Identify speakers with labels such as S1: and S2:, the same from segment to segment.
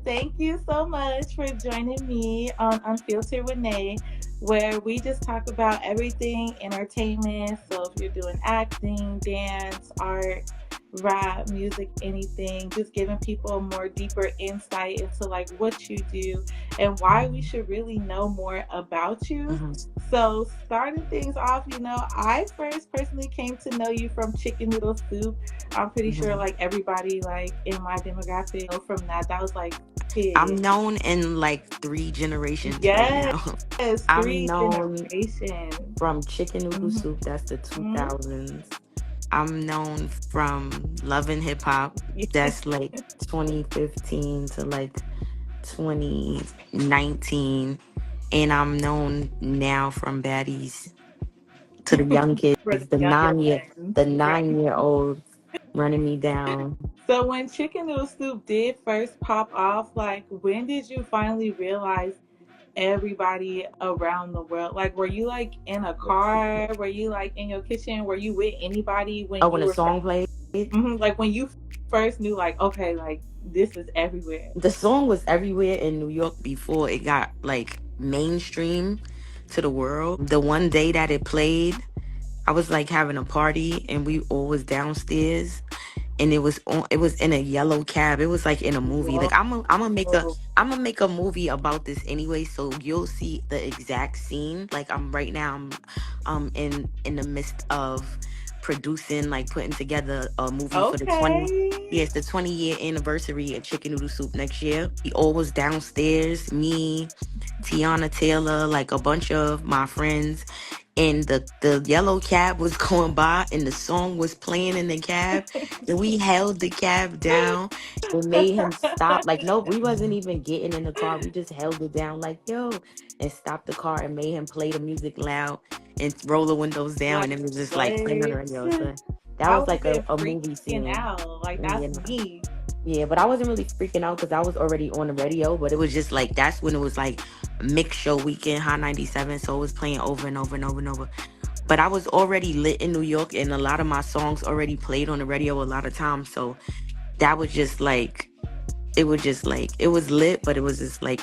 S1: Thank you so much for joining me on Unfiltered with Nayah, where we just talk about everything entertainment. So if you're doing acting, dance, art, rap, music, anything, just giving people a more deeper insight into like what you do and why we should really know more about you.
S2: Mhm.
S1: So starting things off, I first personally came to know you from Chicken Noodle Soup. I'm pretty sure
S2: Mhm.
S1: like everybody like in my demographic know from that. That was like
S2: I'm
S1: big.
S2: known in like three generations right
S1: Yes,
S2: now. I'm
S1: three
S2: known
S1: generations.
S2: from Chicken Noodle
S1: Mm-hmm.
S2: Soup, that's the
S1: Mm-hmm.
S2: 2000s. I'm known from Love and Hip Hop, that's like 2015 to like 2019. And I'm known now from Baddies to the young kids,
S1: For the younger ones,
S2: the
S1: right?
S2: 9 year olds running me down.
S1: So when Chicken Noodle Soup did first pop off, like when did you finally realize everybody around the world? Like, were you like in a car? Were you like in your kitchen? Were you with anybody when
S2: Oh, when
S1: you
S2: a
S1: were
S2: song played,
S1: like when you first knew, like, okay, like this is everywhere?
S2: the song was everywhere in New York before it got like mainstream to the world. The one day that it played, I was like having a party and we all was downstairs and it was in a yellow cab. It was like in a movie. Like
S1: Whoa.
S2: I'm gonna make a movie about this anyway, so you'll see the exact scene. Like I'm right now I'm in the midst of producing, like putting together a movie for the 20.
S1: Okay.
S2: Yes, the 20-year anniversary of Chicken Noodle Soup next year. We all was downstairs, me, Tiana Taylor, like a bunch of my friends, and the yellow cab was going by and the song was playing in the cab, and we held the cab down and made him stop. Like, no, we wasn't even getting in the car, we just held it down like, yo, and stopped the car and made him play the music loud and roll the windows down, and
S1: Like
S2: it was just like playing on the
S1: what?
S2: radio. So that
S1: I
S2: was
S1: would have
S2: like
S1: been
S2: a movie
S1: freaking
S2: scene.
S1: out. Like
S2: Yeah,
S1: that's me.
S2: yeah, but I wasn't really freaking out because I was already on the radio. But it was just like that's when it was like mix show weekend, Hot 97. So it was playing over and over and over and over. But I was already lit in New York, and a lot of my songs already played on the radio a lot of times. So that was just like, it was lit, but it was just like,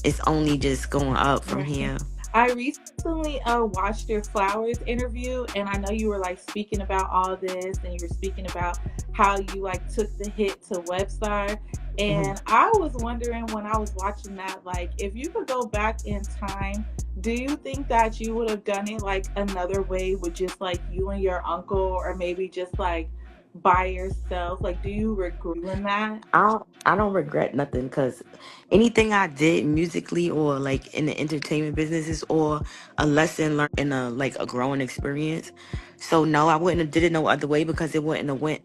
S2: it's only just going up from
S1: Right.
S2: here.
S1: I recently watched your Flowers interview, and I know you were like speaking about all this, and you were speaking about how you like took the hit to Webstar.
S2: Mhm.
S1: And I was wondering when I was watching that, like, if you could go back in time, do you think that you would have done it like another way with just like you and your uncle, or maybe just like by yourself? Like, do you regret doing that?
S2: I don't regret nothing because anything I did musically or like in the entertainment business is or a lesson learned in a like a growing experience. So no, I wouldn't have did it no other way because it wouldn't have went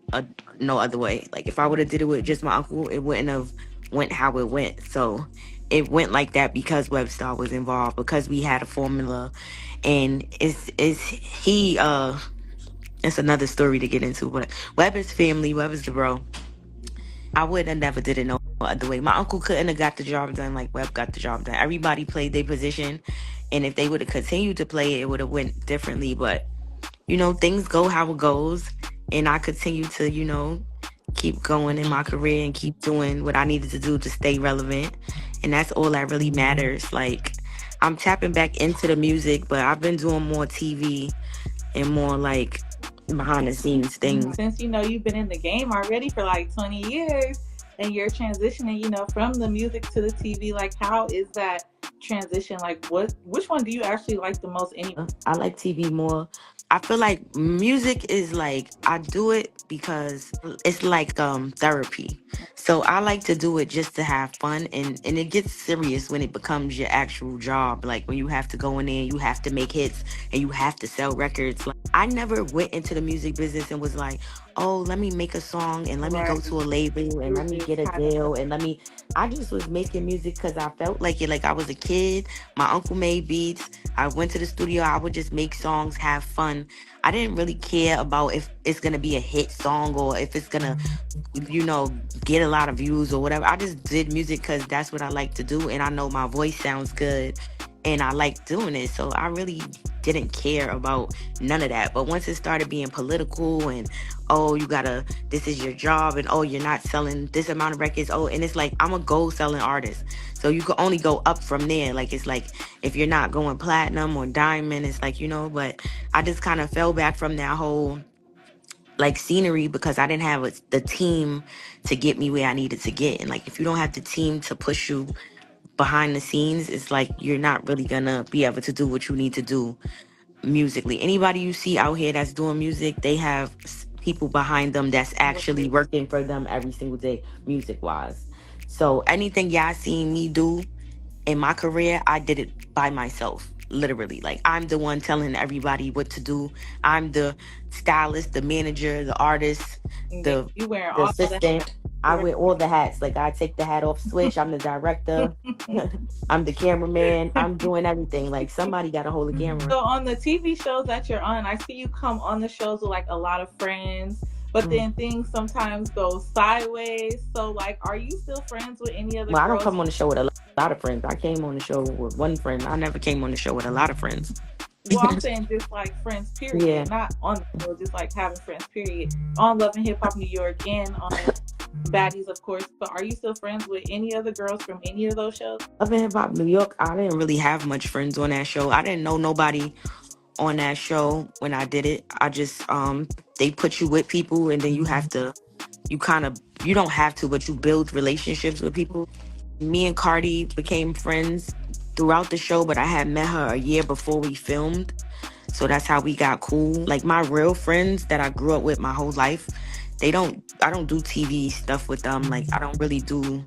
S2: no other way. Like if I would have did it with just my uncle, it wouldn't have went how it went. So it went like that because Webstar was involved, because we had a formula, and it's he it's another story to get into. But Web is family, Web is the bro. I would have never did it no other way. My uncle couldn't have got the job done like Web got the job done. Everybody played their position, and if they would have continued to play it, it would have went differently. But things go how it goes, and I continue to keep going in my career and keep doing what I needed to do to stay relevant, and that's all that really matters. Like I'm tapping back into the music, but I've been doing more TV and more like behind the scenes things.
S1: Since you've been in the game already for like 20 years and you're transitioning from the music to the TV, like how is that transition? Like which one do you actually like the most anyway?
S2: I like TV more. I feel like music is like I do it because it's like therapy. So I like to do it just to have fun, and it gets serious when it becomes your actual job. Like when you have to go in there, you have to make hits and you have to sell records. Like I never went into the music business and was like, "Oh, let me make a song and let me go
S1: Right.
S2: to a label
S1: You
S2: and
S1: were
S2: let me
S1: just
S2: get a
S1: kind of
S2: deal and let me." I just was making music cuz I felt like it, like I was a kid. My uncle made beats. I went to the studio. I would just make songs, have fun. I didn't really care about if it's gonna be a hit song or if it's gonna, you know, get a lot of views or whatever. I just did music because that's what I like to do, and I know my voice sounds good, and I like doing it. So I really didn't care about none of that. But once it started being political and, oh, you gotta, this is your job, and oh, you're not selling this amount of records. Oh, and it's like, I'm a gold selling artist. So you can only go up from there. Like, it's like, if you're not going platinum or diamond, it's like, but I just kind of fell back from that whole like scenery because I didn't have the team to get me where I needed to get. And like, if you don't have the team to push you behind the scenes, it's like you're not really gonna be able to do what you need to do musically. Anybody you see out here that's doing music, they have people behind them that's actually
S1: Right.
S2: working for them every single day, music wise. So anything y'all seen me do in my career, I did it by myself. Literally, like I'm the one telling everybody what to do. I'm the stylist, the manager, the artist,
S1: Yeah,
S2: the
S1: you wearing
S2: the
S1: all the
S2: assistant. I
S1: hats.
S2: wear all the hats. Like I take the hat off, switch. I'm the director. I'm the cameraman. I'm doing everything. Like somebody got to hold the camera.
S1: So on the TV shows that you're on, I see you come on the shows with like a lot of friends, but
S2: Mm.
S1: then things sometimes go sideways. So like, are you still friends with any of the
S2: Well, I don't
S1: girls?
S2: come on the show with a lot of friends. I came on the show with one friend. I never came on the show with a lot of friends.
S1: Well, I'm saying just like friends,
S2: Yeah.
S1: period, not on the show, just like having friends, period, on Love and Hip Hop New York and on Baddies, of course. But are you still friends with any of the girls from any of those shows?
S2: Up in Hip Hop New York, I didn't really have much friends on that show. I didn't know nobody on that show when I did it. I just they put you with people and then you kind of you don't have to, but you build relationships with people. Me and Cardi became friends throughout the show, but I had met her a year before we filmed. So that's how we got cool. Like my real friends that I grew up with my whole life, I don't do TV stuff with them. Like I don't really do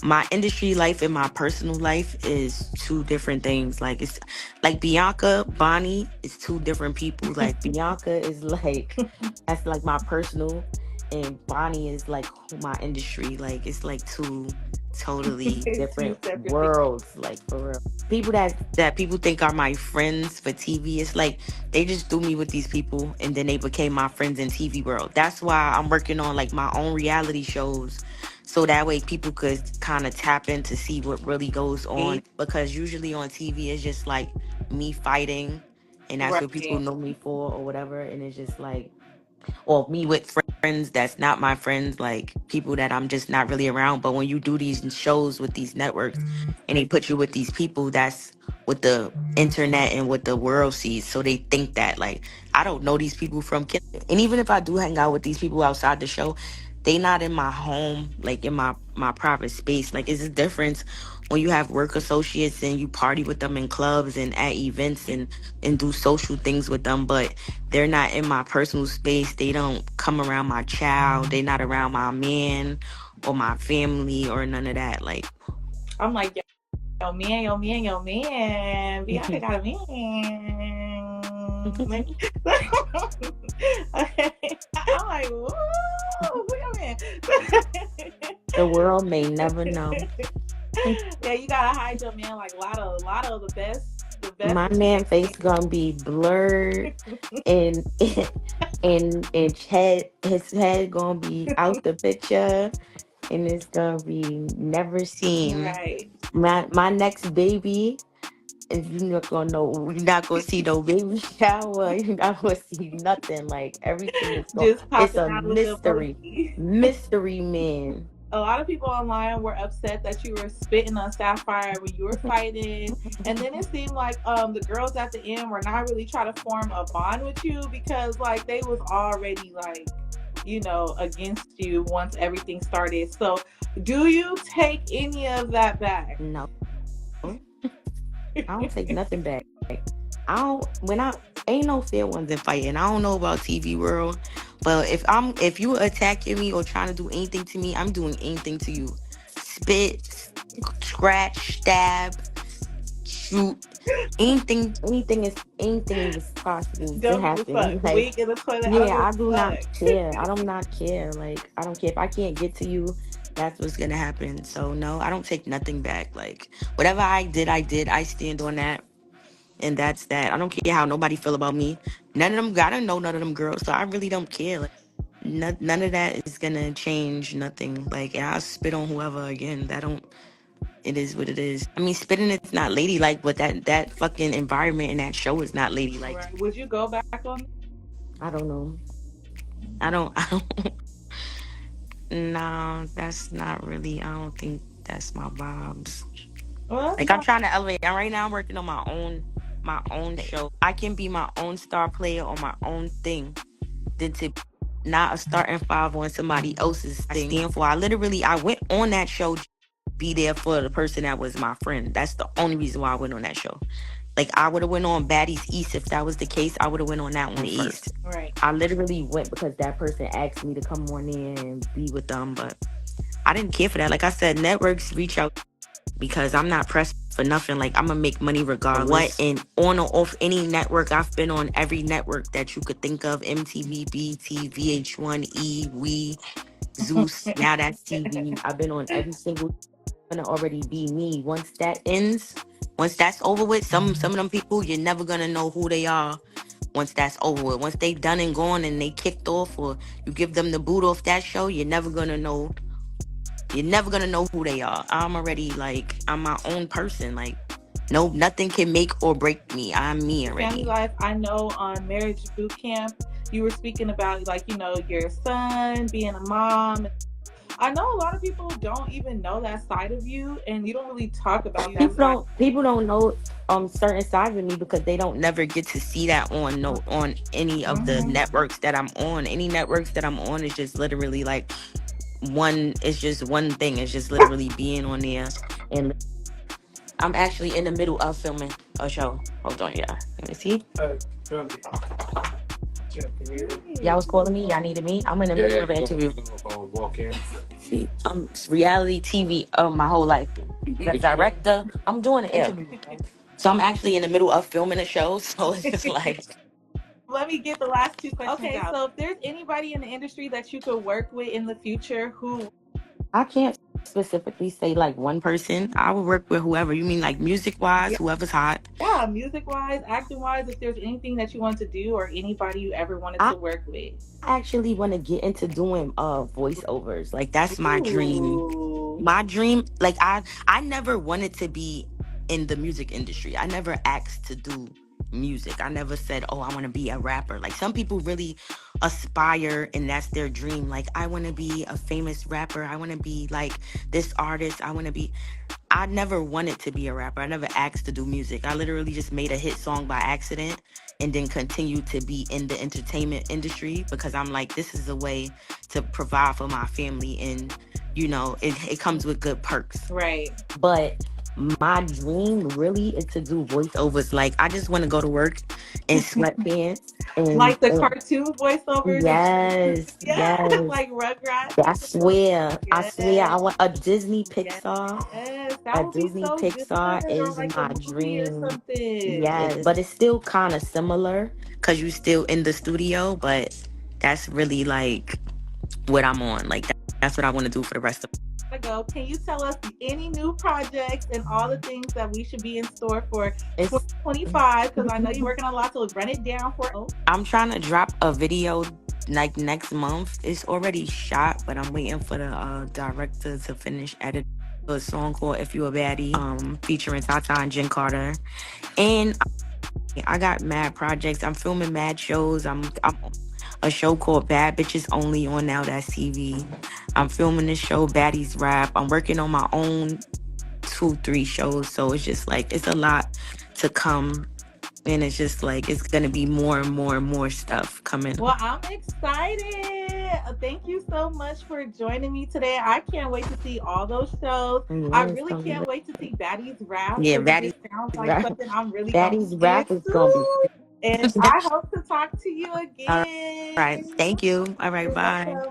S2: my industry life and my personal life is two different things. Like it's like Bianca Bonnie is two different people. Like Bianca is like that's like my personal, and Bonnie is like my industry. Like it's like two totally
S1: Two
S2: different
S1: separate things.
S2: worlds. Like for real. People that people think are my friends for TV, it's like they just threw me with these people and then they became my friends in TV world. That's why I'm working on like my own reality shows so that way people could kind of tap in to see what really goes on because usually on TV it's just like me fighting and that's what people
S1: Right.
S2: know me for or whatever, and it's just like or me with friends that's not my friends, like people that I'm just not really around. But when you do these shows with these networks and they put you with these people, that's what the internet and what the world sees. So they think that like I don't know these people from and even if I do hang out with these people outside the show, they not in my home, like in my private space. Like it's a difference when you have work associates and you party with them in clubs and at events and do social things with them, but they're not in my personal space. They don't come around my child. They not around my man or my family or none of that. Like
S1: I'm like, yo, man, yo, man, yo, man. Bianca got a man. Like, okay. I'm like, whoa, look at man.
S2: the world may never know.
S1: Yeah, you gotta hide your man like a lot of the best
S2: My
S1: that you
S2: man face gonna be blurred and and his head gonna be out the picture and it's gonna be never
S1: can.
S2: seen.
S1: Right.
S2: My next baby is you're not gonna know, you're not gonna see no baby shower, you're not gonna see nothing. Like everything is going,
S1: Just
S2: it's
S1: popping
S2: a
S1: out with the
S2: mystery.
S1: emoji.
S2: Mystery man.
S1: A lot of people online were upset that you were spitting on Sapphire when you were fighting, and then it seemed like the girls at the end were not really trying to form a bond with you because like they was already like against you once everything started. So, do you take any of that back?
S2: No, I don't take nothing back. I don't when I ain't no fair ones in fighting. I don't know about TV world, but if you attacking me or trying to do anything to me, I'm doing anything to you. Spit, scratch, stab, shoot, anything is possible to
S1: Don't give a
S2: happen.
S1: fuck.
S2: Like
S1: Wig in the toilet. I don't
S2: yeah,
S1: give
S2: I do
S1: a
S2: not
S1: fuck.
S2: care. I do not care. Like I don't care if I can't get to you. That's what's gonna happen. So no, I don't take nothing back. Like whatever I did, I did. I stand on that. And that's that. I don't care how nobody feel about me. None of them. I don't know none of them girls, so I really don't care. Like none of that is gonna change nothing. Like and I'll spit on whoever again. That don't. It is what it is. I mean, spitting it's not ladylike, but that fucking environment in that show is not ladylike.
S1: Right. Would you go back on?
S2: I don't know. I don't. I don't. No, that's not really. I don't think that's my vibes.
S1: Well,
S2: Like I'm trying to elevate. And right now, I'm working on my own show. I can be my own star player on my own thing, than to not a starting five on somebody else's thing. I stand for. I literally I went on that show, be there for the person that was my friend. That's the only reason why I went on that show. Like I would have went on Baddies East if that was the case. I would have went on that one first.
S1: right.
S2: I literally went because that person asked me to come on in and be with them, but I didn't care for that. Like I said, networks reach out because I'm not pressed for nothing. Like I'm gonna make money regardless. What and on or off any network, I've been on every network that you could think of: MTV, BT, VH1, E, We, Zeus. Now that's TV. I've been on every single. Gonna already be me. Once that ends, once that's over with, some of them people you're never gonna know who they are. Once that's over with, once they done and gone and they kicked off, or you give them the boot off that show, you're never gonna know. You're never gonna know who they are. I'm already like I'm my own person. Like no, nothing can make or break me. I'm me
S1: Family
S2: already.
S1: life. I know on Marriage Boot Camp, you were speaking about like your son being a mom. I know a lot of people don't even know that side of you, and you don't really talk about that side.
S2: People don't know certain sides of me because they don't never get to see that on any of the networks that I'm on. Any networks that I'm on is just literally like one. It's just one thing. It's just literally being on there. And I'm actually in the middle of filming a show. Hold on, yeah. Let me see. Y'all was calling me. Y'all needed me. I'm in the middle of an interview. See, it's reality TV my whole life. The director. I'm doing an interview. So I'm actually in the middle of filming a show. So it's just like
S1: Let me get the last two questions out. Okay, so if there's anybody in the industry that you could work with in the future, who?
S2: I can't specifically say like one person. I would work with whoever. You mean like music wise, whoever's hot?
S1: Yeah, music wise, acting wise, if there's anything that you want to do or anybody you ever wanted to work with.
S2: I actually want to get into doing voiceovers. Like that's my dream. My dream, like I never wanted to be in the music industry. I never asked to do music. I never said, "Oh, I want to be a rapper." Like some people really aspire and that's their dream. Like I want to be a famous rapper. I want to be like this artist. I never wanted to be a rapper. I never asked to do music. I literally just made a hit song by accident and then continued to be in the entertainment industry because I'm like, this is a way to provide for my family. And, it comes with good perks.
S1: Right.
S2: But my dream really is to do voiceovers. Like, I just want to go to work in sweatpants. And,
S1: like the cartoon voiceovers?
S2: Yes.
S1: Like Rugrats?
S2: I swear, I want a Disney Pixar.
S1: Yes, that would
S2: Disney
S1: be so
S2: Pixar
S1: good.
S2: is
S1: Or like
S2: my
S1: a movie or
S2: dream.
S1: something.
S2: Yes, but it's still kind of similar because you still in the studio, but that's really like what I'm on. Like that's what I want to do for the rest of.
S1: Go. Can you tell us any new projects and all the things that we should be in store for 2025? Because I know you're working on a lot, so run it down for.
S2: I'm trying to drop a video like next month. It's already shot, but I'm waiting for the director to finish editing a song called "If You a Baddie," featuring Tata and Jen Carter, and I got mad projects. I'm filming mad shows. I'm a show called Bad Bitches Only on Now That's TV. I'm filming this show, Baddies Rap. I'm working on my own 2-3 shows. So it's just like, it's a lot to come. And it's just like, it's going to be more and more and more stuff coming.
S1: Well, I'm excited. Thank you so much for joining me today. I can't wait to see all those shows. I really can't wait to see Baddies Rap.
S2: Yeah, Baddies
S1: sounds like something I'm really
S2: Baddies Rap is going to be.
S1: And I hope to talk to you again.
S2: All right. Thank you. All right. Bye.
S1: Bye.